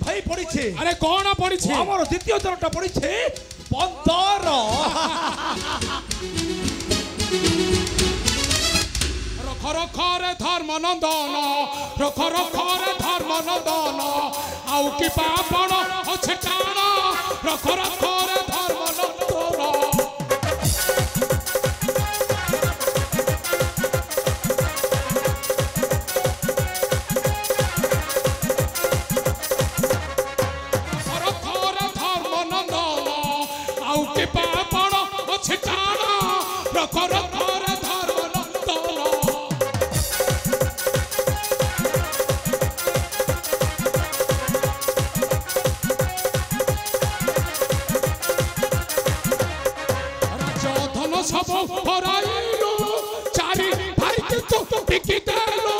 भाई पड़ी छे अरे कौन पड़ी छे हमर द्वितीय चरणटा पड़ी छे 15 रख रख रे धर्मनंदन रख रख रे धर्मनंदन आउ कि पापण अच्छे टाण रख रख रे धर्मनंदन चारी भाई के तो बिकी देलो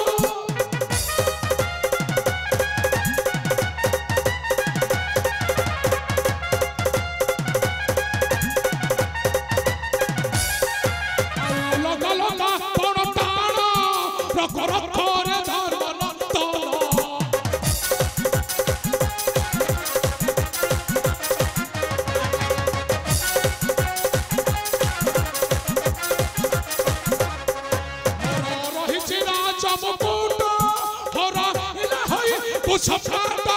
लगा लगा कोण ताण रख रख रे धर्मनंदन सफाता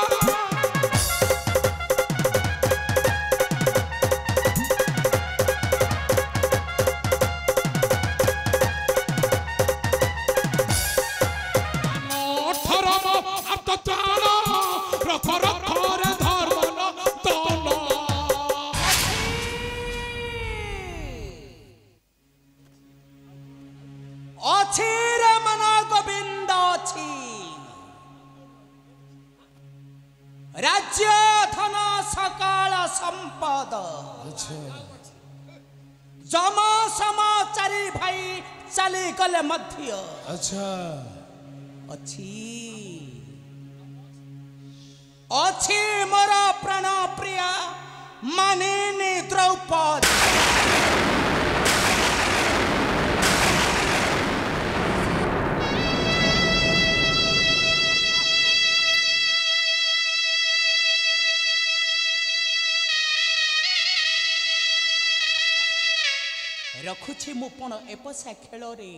राज्य धन सकाल संपद जमा समाचारी भाई चली गले मध्य अच्छा अच्छी अच्छी मोर प्राण प्रिया मानिनी द्रौपदी रखुछि मु पण एपसा खेल रे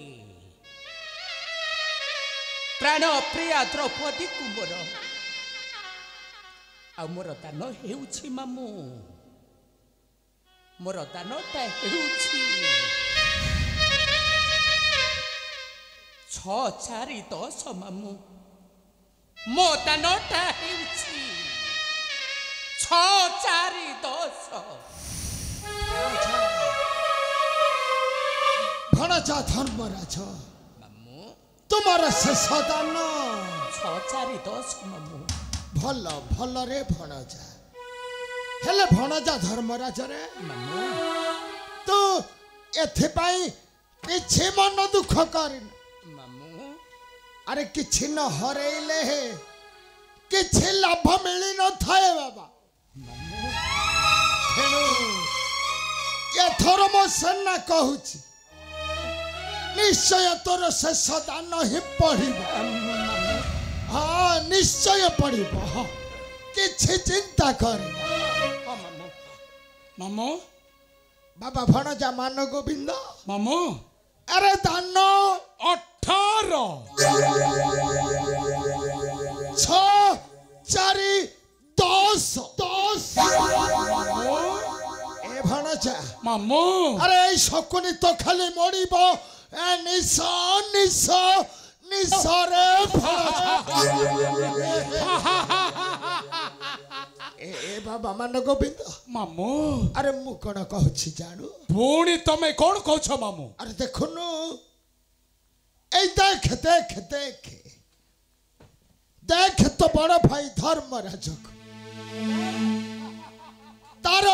प्राण प्रिया द्रौपदी कुंवर आ मोर दान हेउछि मामू मोर दानटा हेउछि 6 4 10 मामू मो दानटा हेउछि 6 4 10 भणजा धर्मराज तुमर शेष दान 6 4 10 मामू भल भल रे भणजा हेले भणजा धर्मराज रे मामू तू एथिपाई किछि मन दुख करिन मामू अरे किछि न हरेले किछि लाभ मिली न थाए बाबा मामू हेलो एथर मो सेना कहूछि निश्चय तोर शेष दान ही पड़िबो हाँ निश्चय पड़िबो किछि चिंता कर मामू बाबा भणजा मान गोविंद मामू अरे दान 18 6 4 10 ए भणजा मामू अरे शकुनी तो खाली मरिबो ए निस निस निस रे ए बाबा मान गोविंद मामू अरे मु कोन कहछि जानू पुणी तमे कोन कहछ मामू अरे देखुनु ए देख देख देख देख तो बड़ भाई धर्मराज तार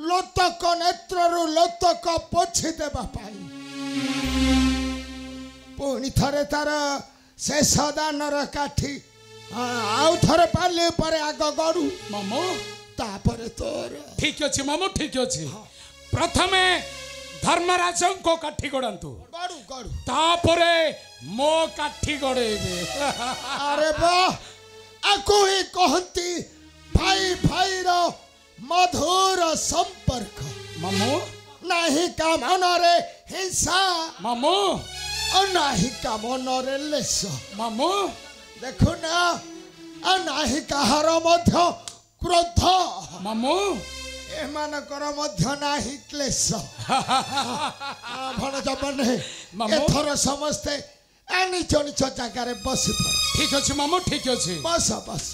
लोतक नेत्रु लोतक पोछि देबा पाई पुणी थरे तार शेष दानर काठी आउ थरे पाले पर आग गड़ू मामू तापर तोर ठीक अछि मामू ठीक अछि प्रथमे धर्मराज को काठी गड़ंतु गड़ू गड़ू तापरे मो काठी गड़ेबे अरे वाह आको ही कहंती ମନରେ ହିଂସା ମାମୁ ନାହିଁ କା ମନରେ ଲେଶ ମାମୁ ଦେଖୁନ ନାହିଁ କାହାର ମଧ୍ୟ କ୍ରୋଧ ମାମୁ ଏମାନଙ୍କର ମଧ୍ୟ ନାହିଁ କ୍ଲେଶ ଭଣଜା ମାନେ ମାମୁଁ। ଏଥର ସମସ୍ତେ ନିଜ ନିଜ ଜାଗାରେ ବସି ପଡ଼ ଠିକ ଅଛି ମାମୁ ଠିକ ଅଛି ବସ ବସ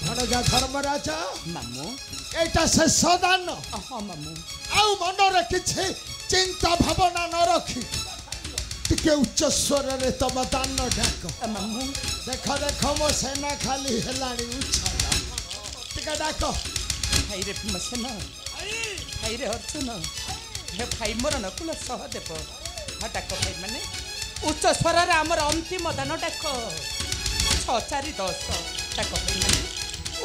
ଭଣଜା ଧର୍ମରାଜ ମାମୁଁ ଏଇଟା ଶେଷ ଦାନ ହଁ ମାମୁଁ ଆଉ ମନରେ କିଛି ଚିନ୍ତା ଭାବନା ନ ରଖି ଟିକେ ଉଚ୍ଚ ସ୍ୱରରେ ତମ ଦାନ ଡାକ ମାମୁଁ ଦେଖ ଦେଖ ମୋ ସେନା ଖାଲି ହେଲାଣି ଉଚ୍ଛଳ ଟିକେ ଡାକ ଭାଇରେ ଭୀମସେନ ଭାଇରେ ଅର୍ଜୁନ ହେ ଭାଇ ମୋର ନକୁଳ ସହଦେବ ହଁ ଡାକ ଭାଇମାନେ ଉଚ୍ଚ ସ୍ୱରରେ ଆମର ଅନ୍ତିମ ଦାନ ଡାକ 6 4 10 ଡାକ ଭାଇମାନେ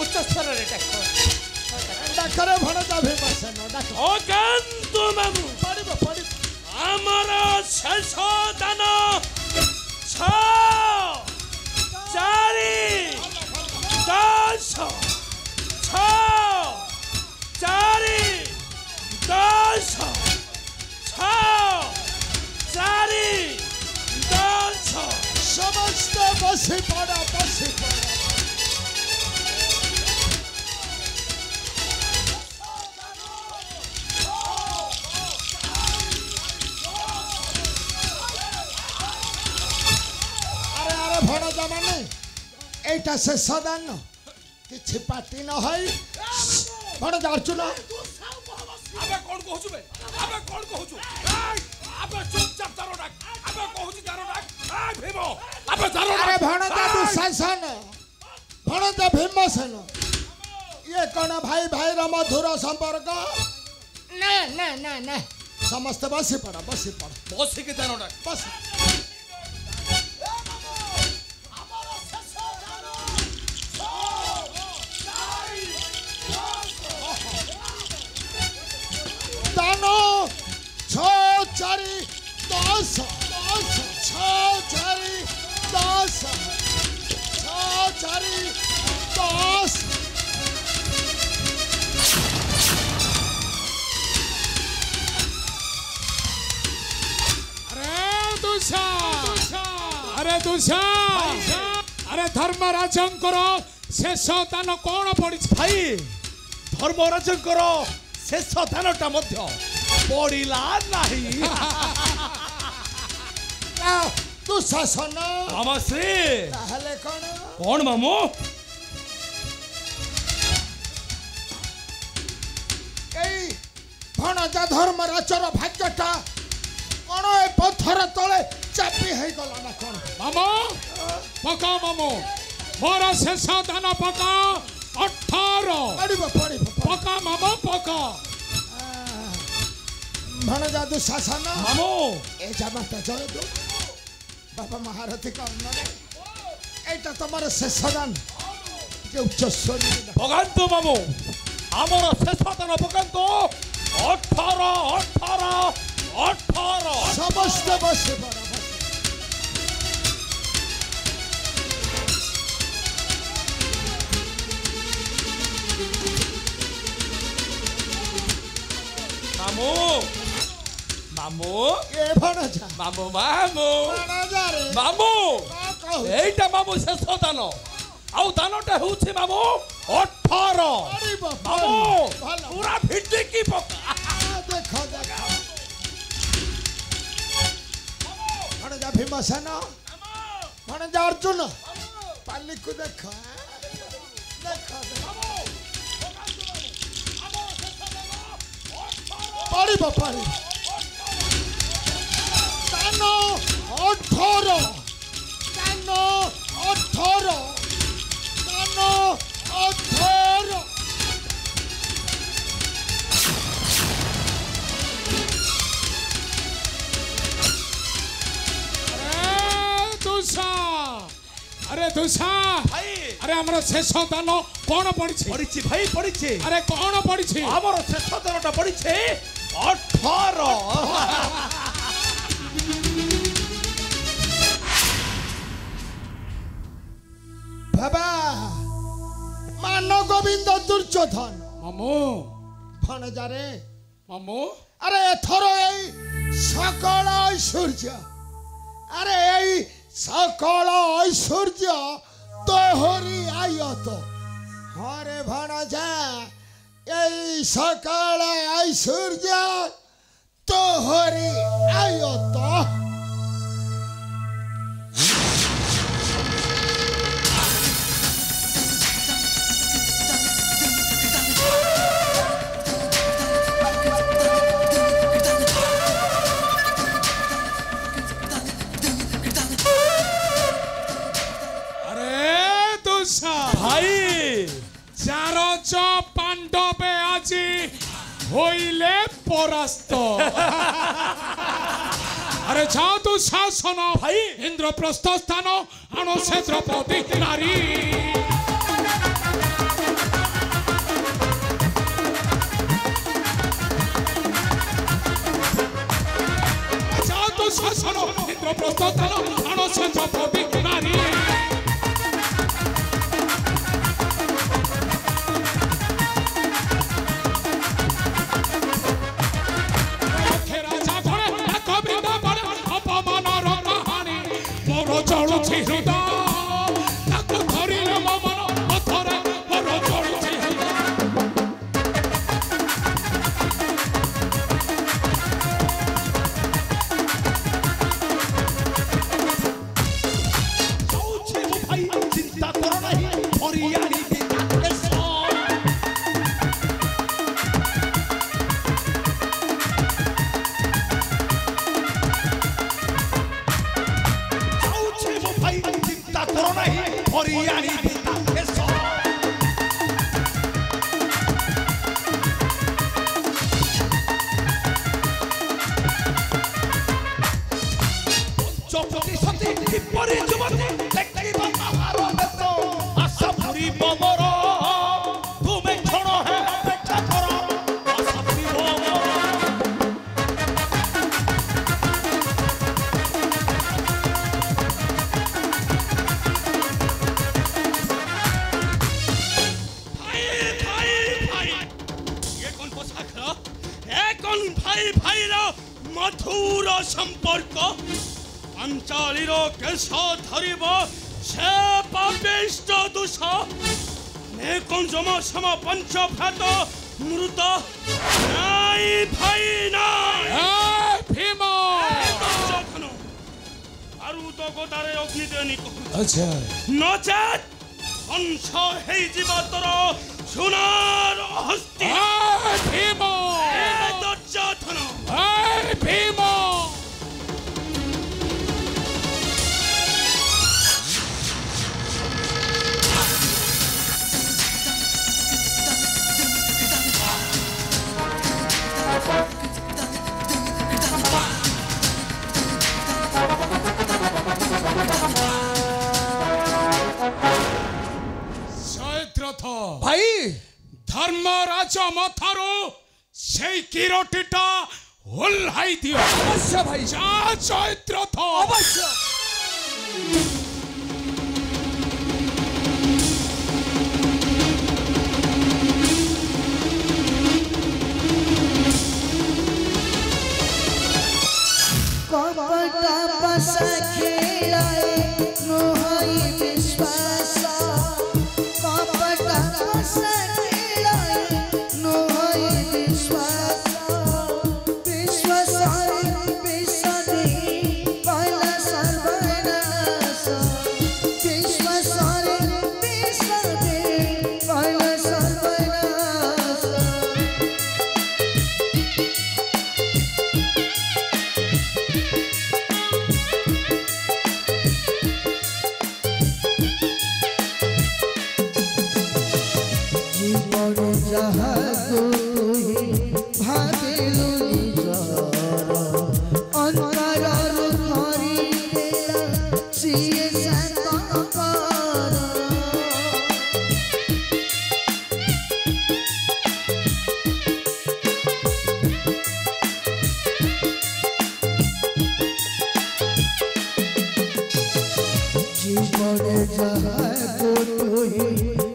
ଉଚ୍ଚ ସ୍ୱରରେ ଡାକ ଡାକରେ ଭଣଜା ଭୀମସେନ ଡାକ ଅକାନ୍ତ ମାମୁ ପଡ଼ିବ ପଡ଼ିବ ଆମର ଶେଷ ଦାନ 6 4 10 6 4 10 6 4 10 ସମସ୍ତେ ବସି ପଡ଼ ବସି ପଡ଼ ଭଣଜା ମାନେ এইটা শেষ দান କିଛି ପାଟି ନ ହୋଇ ଭଣଜା ଅର୍ଜୁନ আবে কোন কହୁଛୁ বে আবে কোন কହୁଛୁ আবে চুপচাপ দারো ডাক আবে কହୁଛି দারো ডাক ভীম আবে দারো আরে ডাক ভଣଜା ଦୁଃଶାସନ ଭଣଜା ଭୀମସେନ ଇଏ କ'ଣ ଭାଇ ଭାଇର ମଧୁର ସମ୍ପର୍କ ନା ନା ନା ନା ସମସ୍ତେ ବସି ପଡ଼ বসিকে দারো ডাক ବସି ଦାନ 6 4 10 6 4 10 6 4 10 अरे दुषा अरे धर्मराजंकर शेष दान कौन पड़ी ভাই ধর্মরাজঙ্কর শেষ দানটা মধ্য পড়িলা নাহি ଦୁଃଶାସନ মামাশ্রী ତାହେଲେ କ'ଣ কোন মামু এই ଭଣଜା ଧର୍ମରାଜର ଭାଗ୍ୟଟା କ'ଣ ଏ ପଥର ତଳେ ଚାପି ହେଇଗଲା ନା କ'ଣ मामो पका मामो मोर शेष दान पका 18 ପଡ଼ିବ ପଡ଼ିବ पका मामो पका ଭଣଜା ଦୁଃଶାସନ মামু ଏ ଜାମାଟା ଜୟ ଦୁ ବାପା ମହାରଥୀ କର୍ଣ୍ଣରେ এইটা তোমার শেষ দান ଟିକେ ଉଚ୍ଚ ସ୍ୱରରେ ଡାକ। ভগান্ত মামু আমার শেষ দান ভগান্ত 18 18 18 ସମସ୍ତେ ବସି ପଡ଼ মামু মামু ଏ ଭଣଜା মামু মামু ଭଣଜାରେ মামু କ'ଣ କହୁଛୁ? এইটা মামু শেষ দান আউ দানটা হচ্ছে মামু 18 ପଡ଼ିବ মামু ଭଲ পুরা ভিডিকি পকা ଦେଖ ଦେଖ ଭଣଜା ଭୀମସେନ ଭଣଜା ଅର୍ଜୁନ ପାଲିକୁ ଦେଖ ଦେଖ ପଡ଼ିବ ପଡ଼ିବ ଦାନ 18 ଦାନ 18 ଦାନ 18 अरे दुषा ভাই अरे हमर शेष दान कौन पड़ी পড়িছি ভাই পড়িছি अरे कौन पड़ी আমার শেষ দানটা পড়িছে 18 বাবা মান গোবিন্দ দুর্যোধন মামু ভণজারে মামু আরে এথর এই সকল ঐশ্বর্য আরে এই সকল ঐশ্বর্য তোহরি আয়ত হরে ভণজা এই সকল ঐশ্বর্য তোহরি আয়ত ভাই যার পাণ্ডবে আজি হইলে পরাস্ত আরে যাও তু শাসন ভাই ইন্দ্রপ্রস্থ স্থান আনো সে দ্রৌপদী নারী যাও তু শাসন ইন্দ্রপ্রস্থ স্থান আনো সে দ্রৌপদী নারী চলুছি হৃদয় তাকে ধরিলে মন পথরে মোর চলুছি ভাই চিন্তা কর নাই হরিয়ানি হরিয়ানি চপতি সতী কিপরি যুবতী দেখিবা তাহার দেশ আশা পুরিব মোর তুমি ক্ষণ হে অপেক্ষা কর আশা পুরিব মোর ভাই ভাইর মধুর সম্পর্ক পাঞ্চালীর কেশ ধরিব সে পাপিষ্ট দোষ নেকুঞ্জম সম পঞ্চভ্রাত মৃত নাই ভাই নাই ভীম আরুদ গোদারে অগ্নিতে নিকট আচ্ছা নচেত ধ্বংস হেই জীব তোর সোনার হস্তি ভীম দুর্যোধন ভীম জয়দ্রথ ভাই ধর্মরাজ মথারু সেই কিরটিটা ওল্হাই দিও অবশ্য ভাই যা জয়দ্রথ অবশ্য কপটা পাশা খেলায় নহই বিশ্বাস কপটা পাশা খেলায় নহই বিশ্বাস বিশ্বাসরে বিষদে পয়লা সর্বনাশ বিশ্বাসরে বিষদে পয়লা সর্বনাশ জীবনে যাহা তুই ভাবিলু নিজর অন্তরর ধরি দেলা সিয়ে সাতঙ্কর ଯାହାକୁ ତୁହି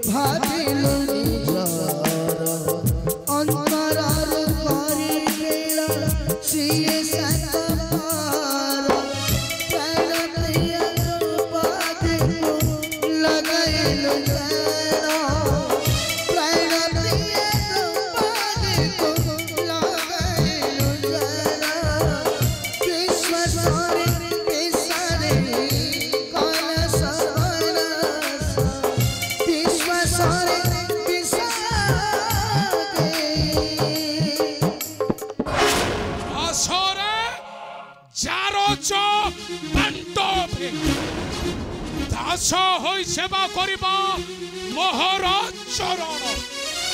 ଭାବିଲୁ ନିଜର ଅନ୍ତରରୁ କରିଦେଲ ସିଏ ସାତପାର ପ୍ରାଣ ପ୍ରିୟ ଦ୍ରୌପଦୀକୁ ଲଗାଇଲୁ ଜାଣ ପ୍ରାଣ ପ୍ରିୟ ଦ୍ରୌପଦୀକୁ ଲଗାଇଲୁ ଜାଣ ବିଶ୍ୱାସରେ ବିଷରେ କଳସ ବରସ ବିଶ୍ୱାସରେ আসরে যারচ বান্টবে দাস হই সেবা করিবা মহারাজ চরণ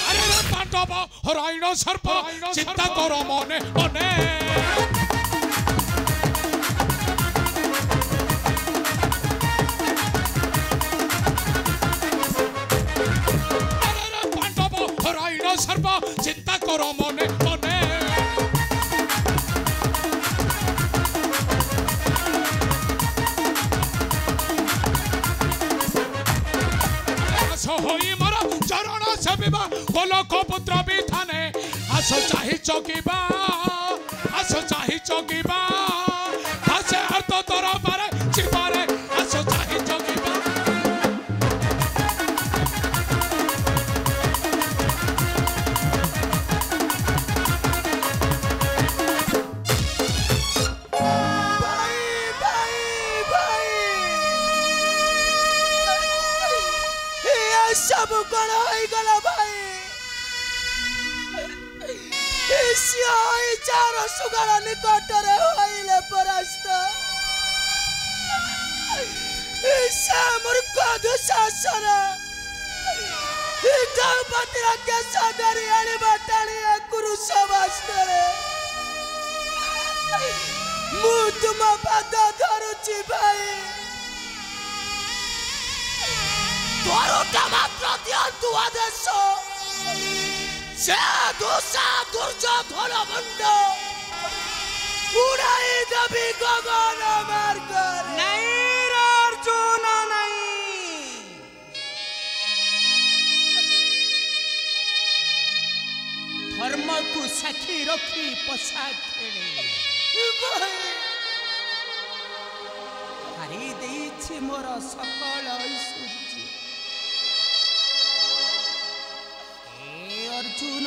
আরে রে পাণ্ডব হরাইণ সর্প চিন্তা কর মনে মনে আরে রে পাণ্ডব হরাইণ সর্প চিন্তা কর মনে মনে হই মর চরণ সেবিবা গোলক পুত্র বিধানে আস চাহি চকিবা আস চাহি চকিবা হাসে অর্থ তোর পারে চিপারে আস চাহি চকিবা सब कण गला भाई चार सुगार निकटरे होइले परास्त मूर्ख दुशासन द्रौपदीर केश धरी आनिबा टाणी कुरुष बास्तरे मु तुम पाद धरुची भाई मात्र दियंतु आदेश से दूषा दुर्योधन मुंड उड़ाई देवी गगन मार्ग नहीं अर्जुन नहीं धर्म को साक्षी रखी पछा खेले हारी देछि मोर सकल ऐश्वर्य अर्जुन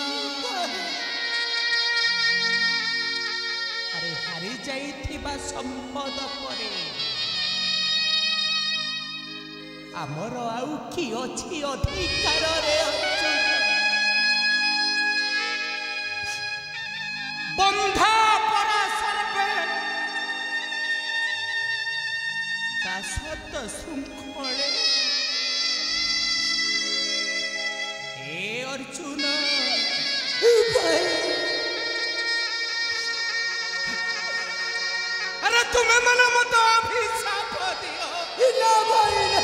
अरे हारी जाइथिबा संपद परे आमर आउ की अछि अधिकार रे अर्जुन बंधा पराशर के दासत शृंखले हे अर्जुन अरे तुम्हें मन मत अभिशाप दियो ना भाई ना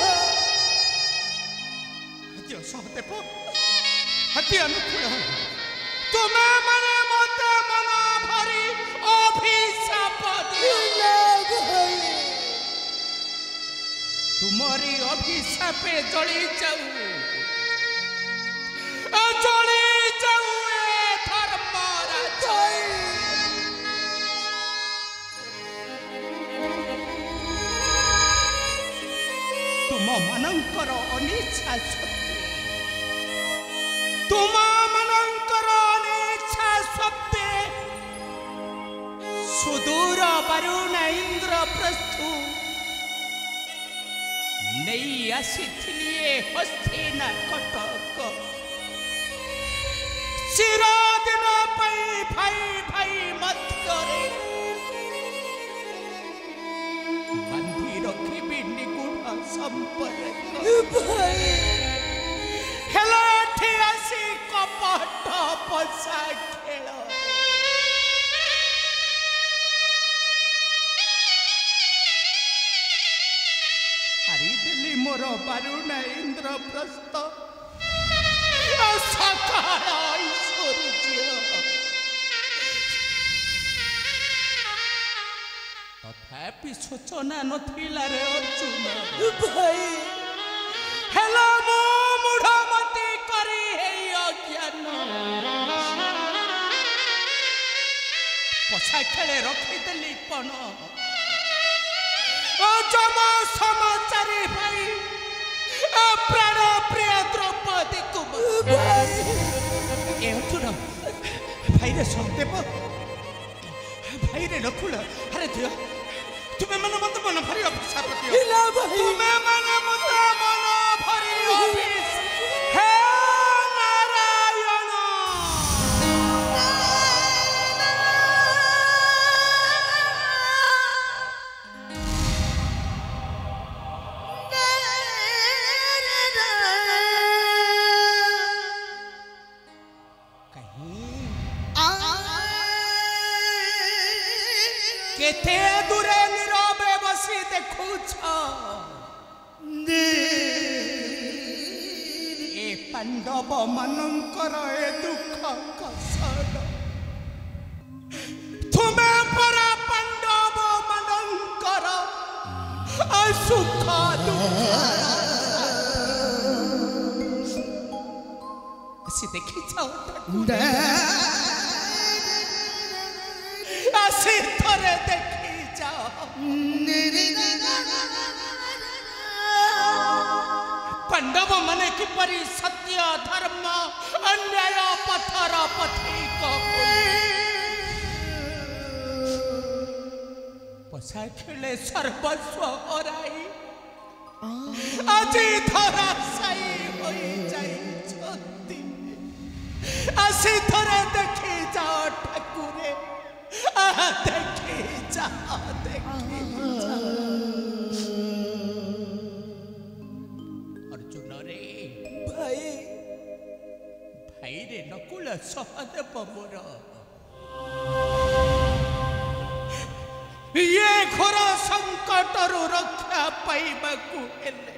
जो सहदेव अति अनुकूल तुम्हें मन मत मन भरी अभिशाप दियो ना भाई तुम्हारी अभिशापे जली जाऊ जली जाऊ धर्मराज तुम मनंकर अनिच्छा सत्वे तुम मनंकर अनिच्छा सत्वे सुदूर वरुण इंद्रप्रस्थु नहीं आसीथिलिए हस्तिना कटक चिरदिन भाई भाई मध्यरे बंधी रखी निगुण संपर्क भाई हेलाठी आसी कपट पछा खेल हरिदेली मोर वरुण इंद्रप्रस्थ सकाळ ऐश्वर्य तथापि सूचना नथिला रे अर्जुन भाई हेलो मो मुढ़मती करी हे अज्ञान पछा खेले रखी देली पण ओ जमा समाचारी भाई प्राण प्रिय द्रौपदी को ए सुन भाई रे सदेव भाई रे नकुल अरे दियो तुम्हें मन मत मन भरी अभिशाप दियो तुम्हें मन मत मन भरी अभिशाप हे नारायण केते दूरे नीरवे बसी देखुछ ए पांडव मनंकर ए दुख कसल तुम्हें परा पांडव मनंकर सुख दुख देखी जाओ आसी थरे देखी जाओ पांडव मने किपरि सत्य धर्म अन्याय पथर पथिक पछा खेले सर्वस्व हराई আজি धराशायी होई जाई छती आसी थरे देखी जाओ ठाकुरे देखी जाओ अर्जुन रे भाई भाई रे नकुल सहदेव मोर ये घोर संकट रक्षा पाइबाकू हेले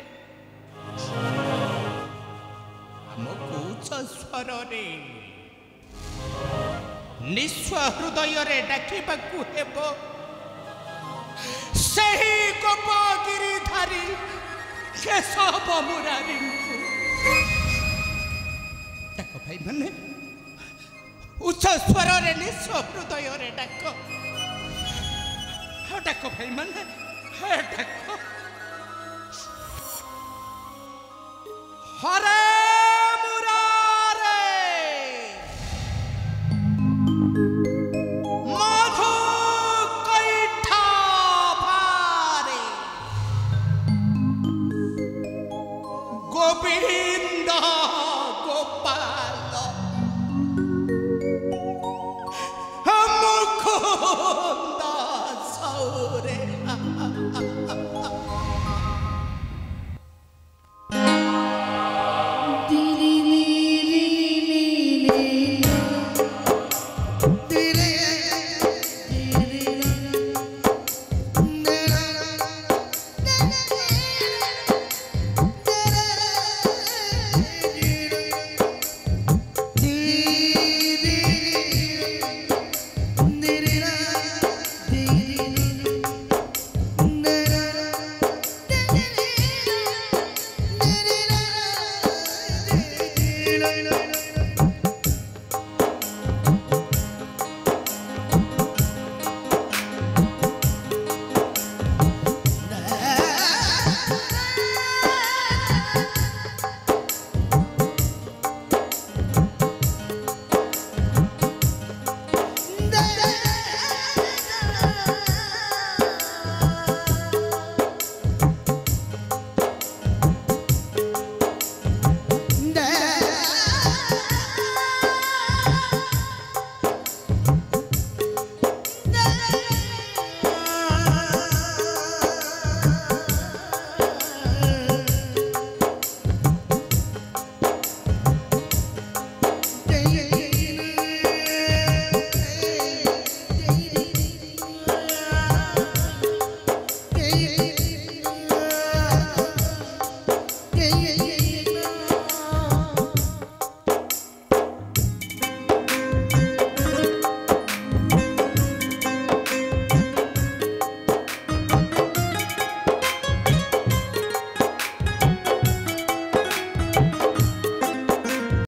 हमको उच्च स्वर रे निस्व हृदय रे डाकिबाकू हेबो सही गोपगिरिधारी केशव मुरारी डाक भाई माने उच्च स्वर रे निस्व हृदय रे डाक डाक भाई माने डाक हरे